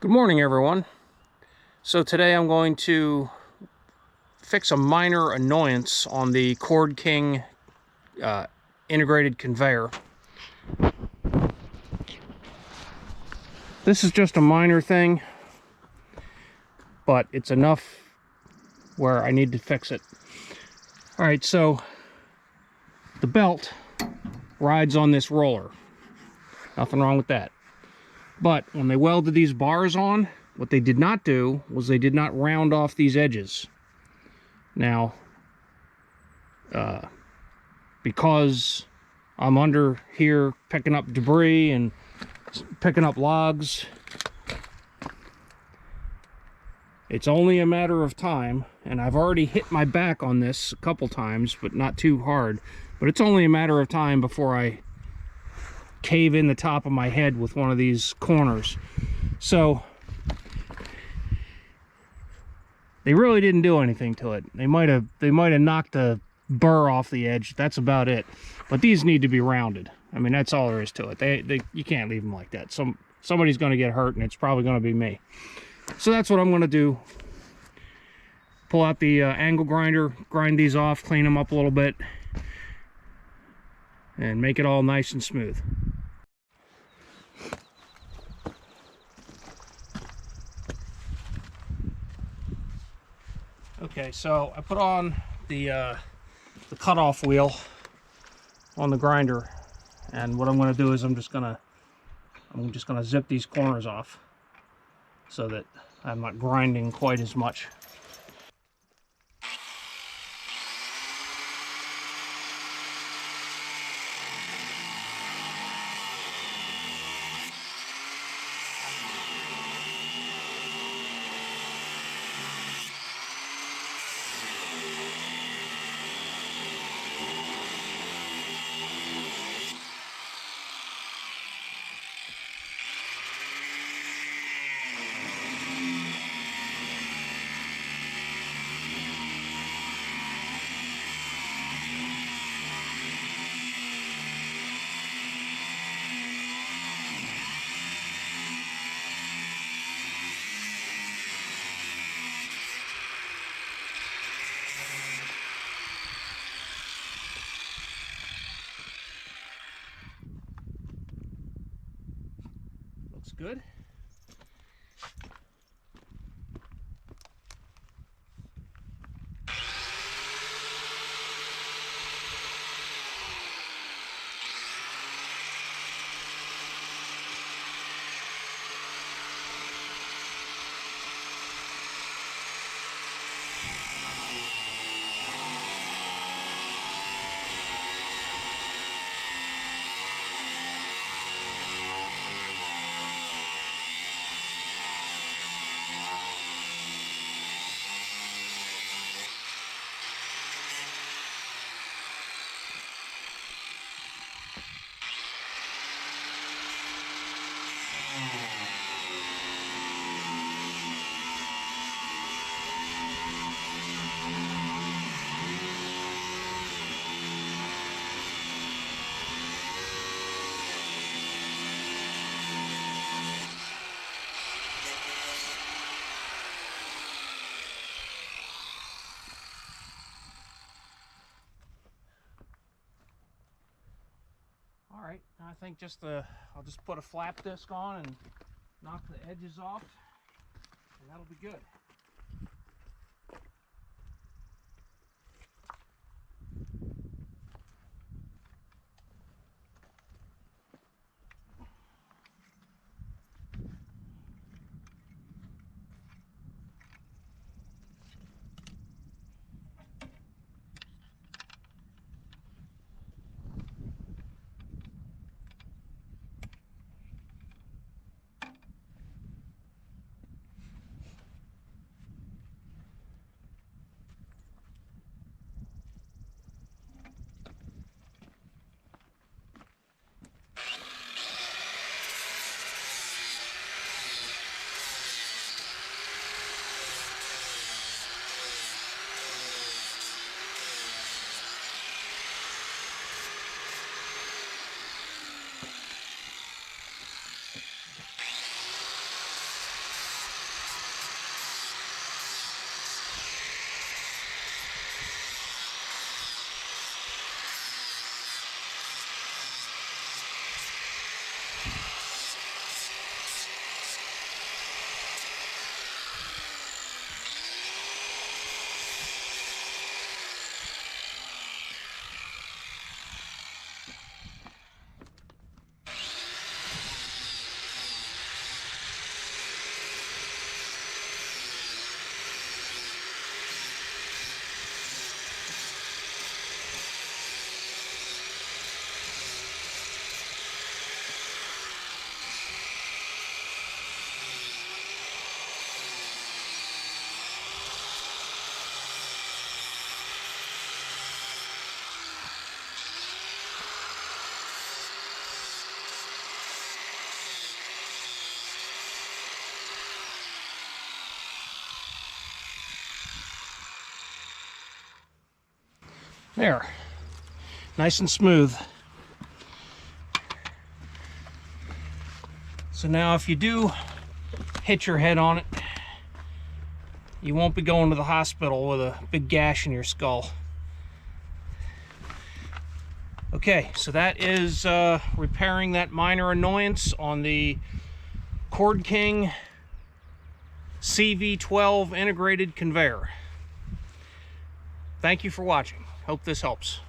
Good morning, everyone. So today I'm going to fix a minor annoyance on the Cordking integrated conveyor. This is just a minor thing, but it's enough where I need to fix it. All right, so the belt rides on this roller. Nothing wrong with that. But when they welded these bars on, what they did not do was they did not round off these edges. Now, because I'm under here picking up debris and picking up logs, it's only a matter of time, and I've already hit my back on this a couple times, but not too hard. But it's only a matter of time before I cave in the top of my head with one of these corners. So they really didn't do anything to it. They might have knocked a burr off the edge. That's about it. But these need to be rounded. I mean, that's all there is to it. You can't leave them like that. Somebody's going to get hurt, and it's probably going to be me. So that's what I'm going to do. Pull out the angle grinder, grind these off, clean them up a little bit, and make it all nice and smooth. Okay, so I put on the cutoff wheel on the grinder, and what I'm going to do is I'm just going to zip these corners off so that I'm not grinding quite as much. Looks good. All right, I think I'll just put a flap disc on and knock the edges off, and that'll be good. There. Nice and smooth. So now if you do hit your head on it, you won't be going to the hospital with a big gash in your skull. Okay, so that is repairing that minor annoyance on the Cordking CV-12 integrated conveyor. Thank you for watching. Hope this helps.